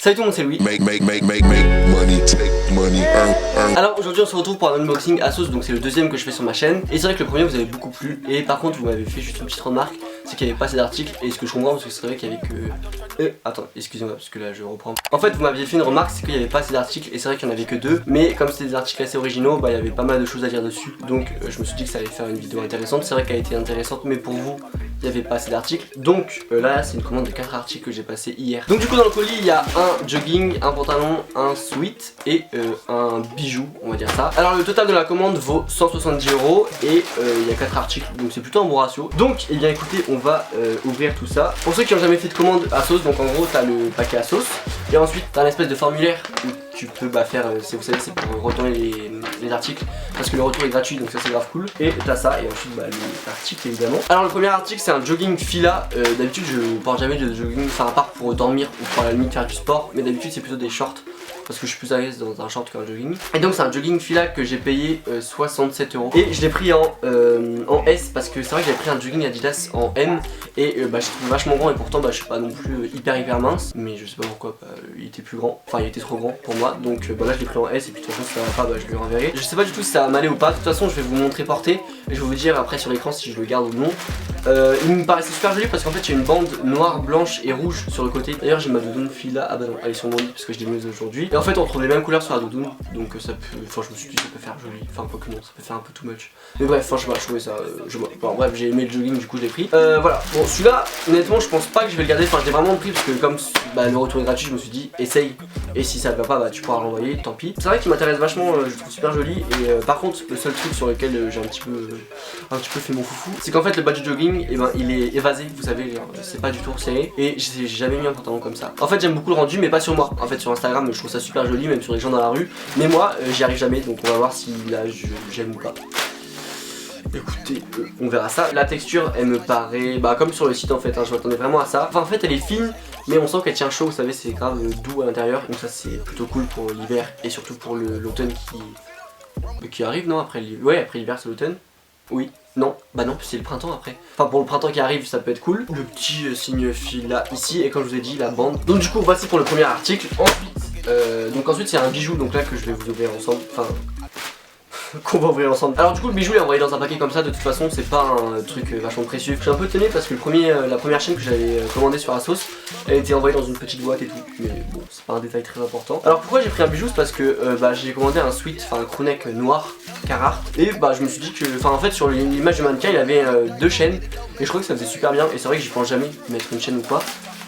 Salut tout le monde, c'est Louis. Alors aujourd'hui on se retrouve pour un unboxing Asos, donc c'est le deuxième que je fais sur ma chaîne. Et c'est vrai que le premier vous avez beaucoup plu, et par contre vous m'avez fait juste une petite remarque, c'est qu'il n'y avait pas assez d'articles. Et ce que je comprends, parce que c'est vrai qu'il y avait que... attends, excusez-moi parce que là je reprends. En fait vous m'aviez fait une remarque, c'est qu'il n'y avait pas assez d'articles, et c'est vrai qu'il n'y en avait que deux. Mais comme c'était des articles assez originaux, bah il y avait pas mal de choses à dire dessus. Donc je me suis dit que ça allait faire une vidéo intéressante. C'est vrai qu'elle a été intéressante, mais pour vous il n'y avait pas assez d'articles. Donc là c'est une commande de 4 articles que j'ai passé hier. Donc du coup dans le colis il y a un jogging, un pantalon, un sweat et un bijou, on va dire ça. Alors le total de la commande vaut 170 € et il y a 4 articles, donc c'est plutôt un bon ratio. Donc et bien écoutez, on va ouvrir tout ça. Pour ceux qui n'ont jamais fait de commande Asos, donc en gros t'as le paquet Asos et ensuite t'as un espèce de formulaire où tu peux faire, vous savez, c'est pour retourner les articles parce que le retour est gratuit, donc ça c'est grave cool. Et t'as ça et ensuite l'article évidemment. Alors le premier article c'est un jogging Fila. D'habitude je porte jamais de jogging, enfin à part pour dormir ou pour à la limite faire du sport, mais d'habitude c'est plutôt des shorts parce que je suis plus à l'aise dans un short qu'un jogging. Et donc c'est un jogging Fila que j'ai payé 67 € et je l'ai pris en S parce que c'est vrai que j'avais pris un jogging Adidas en M et je trouve vachement grand, et pourtant je suis pas non plus hyper mince, mais je sais pas pourquoi il était plus grand, enfin il était trop grand pour moi, donc là je l'ai pris en S et puis de toute façon si ça va pas je le renverrai. Je sais pas du tout si ça va m'aller ou pas, de toute façon je vais vous montrer porter et je vais vous dire après sur l'écran si je le garde ou non. Il me paraissait super joli parce qu'en fait il y a une bande noire, blanche et rouge sur le côté. D'ailleurs j'ai ma doudoune Fila, ah bah non elle est sur mon lit parce que je l'ai mise aujourd'hui. Et en fait on trouve les mêmes couleurs sur la doudoune, donc ça peut, enfin je me suis dit ça peut faire joli, enfin quoi que non, ça peut faire un peu too much. Mais bref, enfin je sais pas, je trouvais ça, bref j'ai aimé le jogging, du coup je l'ai pris. Voilà, bon celui-là honnêtement je pense pas que je vais le garder, enfin je l'ai vraiment pris parce que comme le retour est gratuit, je me suis dit essaye, et si ça ne va pas tu pourras renvoyer, tant pis. C'est vrai qu'il m'intéresse vachement, je le trouve super joli, et par contre le seul truc sur lequel j'ai un petit peu fait mon foufou, c'est qu'en fait le bas du jogging il est évasé, vous savez, c'est pas du tout resserré, et j'ai jamais mis un pantalon comme ça. En fait j'aime beaucoup le rendu, mais pas sur moi. En fait sur Instagram je trouve ça super joli, même sur les gens dans la rue, mais moi j'y arrive jamais, donc on va voir si là j'aime ou pas. Écoutez, on verra ça. La texture elle me paraît comme sur le site en fait, je m'attendais vraiment à ça. Enfin en fait elle est fine, mais on sent qu'elle tient chaud, vous savez, c'est grave doux à l'intérieur, donc ça c'est plutôt cool pour l'hiver et surtout pour l'automne qui arrive, non, après l'hiver. Ouais, après l'hiver c'est l'automne. Oui, non, non, c'est le printemps après. Enfin pour le printemps qui arrive ça peut être cool. Le petit signe fil là ici, et comme je vous ai dit la bande. Donc du coup voici pour le premier article. Ensuite c'est un bijou, donc là que je vais vous ouvrir ensemble, enfin qu'on va ouvrir ensemble. Alors du coup le bijou est envoyé dans un paquet comme ça, de toute façon c'est pas un truc vachement précieux. Je suis un peu étonné parce que la première chaîne que j'avais commandée sur Asos, elle était envoyée dans une petite boîte et tout, mais bon c'est pas un détail très important. Alors pourquoi j'ai pris un bijou, c'est parce que j'ai commandé un sweat, enfin un crewneck noir Carhartt, et je me suis dit que, en fait sur l'image du mannequin il avait deux chaînes et je trouvais que ça faisait super bien, et c'est vrai que j'y pense jamais mettre une chaîne ou quoi,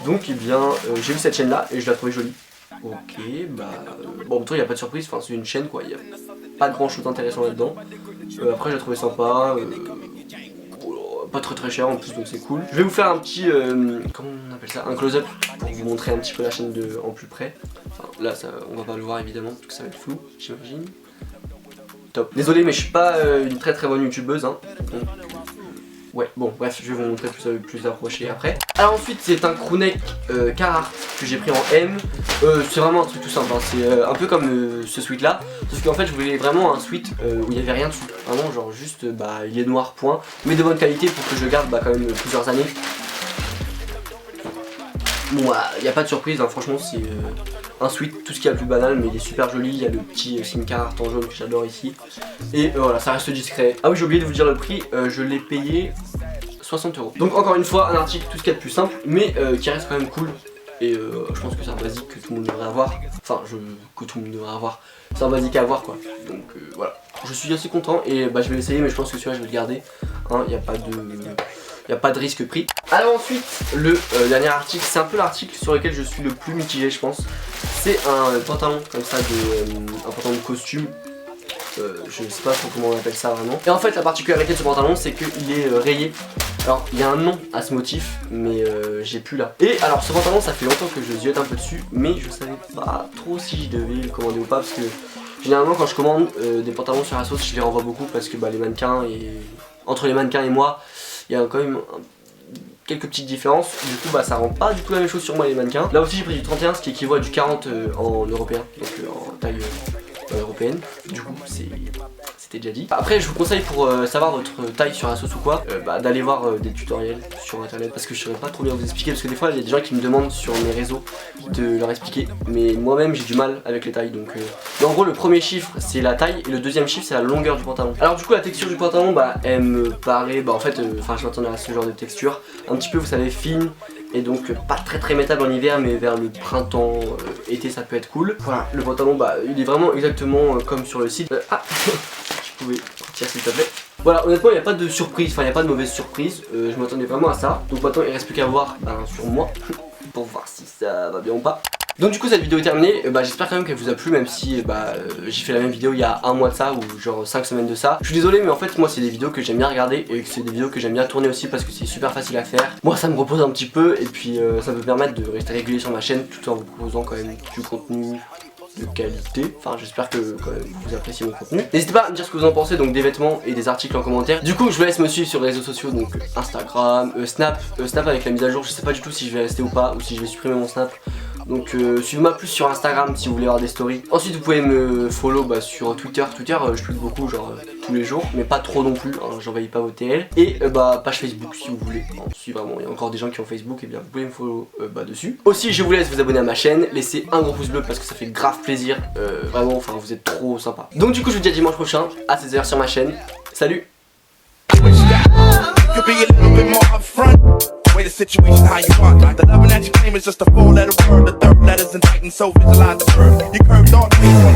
donc j'ai vu cette chaîne là et je la trouvais jolie. Ok, bon en même temps il n'y a pas de surprise, enfin c'est une chaîne quoi, il n'y a pas grand chose d'intéressant là-dedans. Après j'ai trouvé sympa, pas très cher en plus, donc c'est cool. Je vais vous faire un petit, comment on appelle ça, un close-up pour vous montrer un petit peu la chaîne en plus près. Enfin là on va pas le voir évidemment parce que ça va être flou, j'imagine. Top. Désolé mais je suis pas une très bonne youtubeuse hein. Donc, ouais, bon bref, je vais vous montrer plus approché après. Alors ensuite c'est un crewneck Carhartt que j'ai pris en M. C'est vraiment un truc tout simple, hein. C'est un peu comme ce sweat là, sauf qu'en fait je voulais vraiment un sweat où il n'y avait rien dessus. Vraiment genre juste il est noir point, mais de bonne qualité pour que je le garde quand même plusieurs années. Bon il n'y a pas de surprise hein. Franchement c'est un sweat, tout ce qu'il y a de plus banal, mais il est super joli. Il y a le petit signe Carhartt en jaune que j'adore ici. Et voilà, ça reste discret. Ah oui, j'ai oublié de vous dire le prix, je l'ai payé 60 €. Donc encore une fois un article tout ce qu'il y a de plus simple, mais qui reste quand même cool. Et je pense que c'est un basique que tout le monde devrait avoir. Enfin que tout le monde devrait avoir. C'est un basique à avoir quoi. Donc voilà. Je suis assez content et je vais l'essayer, mais je pense que celui-là je vais le garder. Hein, il n'y a pas de risque pris. Alors ensuite le dernier article, c'est un peu l'article sur lequel je suis le plus mitigé je pense. C'est un pantalon comme ça, un pantalon de costume. Je sais pas trop comment on appelle ça vraiment. Et en fait la particularité de ce pantalon c'est qu'il est rayé. Alors il y a un nom à ce motif, mais j'ai plus là. Et alors ce pantalon ça fait longtemps que je ziote un peu dessus, mais je savais pas trop si je devais le commander ou pas, parce que généralement quand je commande des pantalons sur Asos je les renvoie beaucoup parce que les mannequins entre les mannequins et moi il y a quand même quelques petites différences. Du coup ça rend pas du tout la même chose sur moi les mannequins. Là aussi j'ai pris du 31, ce qui équivaut à du 40 en européen, donc en taille européenne. Du coup c'est c'était déjà dit. Après je vous conseille pour savoir votre taille sur la sauce ou quoi, d'aller voir des tutoriels sur internet, parce que je saurais pas trop bien vous expliquer, parce que des fois il y a des gens qui me demandent sur mes réseaux de leur expliquer, mais moi-même j'ai du mal avec les tailles, donc mais en gros le premier chiffre c'est la taille et le deuxième chiffre c'est la longueur du pantalon. Alors du coup la texture du pantalon elle me paraît, en fait je m'attendais à ce genre de texture, un petit peu vous savez fine, et donc pas très métal en hiver, mais vers le printemps, été ça peut être cool. Voilà, le pantalon il est vraiment exactement comme sur le site. Je pouvais partir s'il te plaît. Voilà, honnêtement il n'y a pas de surprise, il n'y a pas de mauvaise surprise, je m'attendais vraiment à ça. Donc maintenant il reste plus qu'à voir sur moi pour voir si ça va bien ou pas. Donc du coup cette vidéo est terminée, j'espère quand même qu'elle vous a plu, même si j'ai fait la même vidéo il y a un mois de ça, ou genre 5 semaines de ça. Je suis désolé mais en fait moi c'est des vidéos que j'aime bien regarder, et que c'est des vidéos que j'aime bien tourner aussi parce que c'est super facile à faire. Moi ça me repose un petit peu, et puis ça me permet de rester régulier sur ma chaîne tout en vous proposant quand même du contenu de qualité. Enfin j'espère que quand même vous appréciez mon contenu. N'hésitez pas à me dire ce que vous en pensez donc des vêtements et des articles en commentaire. Du coup je vous laisse me suivre sur les réseaux sociaux, donc Instagram, Snap avec la mise à jour, je sais pas du tout si je vais rester ou pas, ou si je vais supprimer mon Snap. Donc suivez-moi plus sur Instagram si vous voulez avoir des stories. Ensuite vous pouvez me follow sur Twitter. Je publie beaucoup genre tous les jours, mais pas trop non plus, hein, j'envahis pas vos TL. Et page Facebook si vous voulez. Si vraiment il y a encore des gens qui ont Facebook, et bien vous pouvez me follow dessus. Aussi je vous laisse vous abonner à ma chaîne, laissez un gros pouce bleu parce que ça fait grave plaisir. Vraiment, vous êtes trop sympa. Donc du coup je vous dis à dimanche prochain à 16h sur ma chaîne. Salut. Way the situation how you want. The loving that you claim is just a 4-letter word. The third letter's in Titan, so visualize the verb. You curved on me.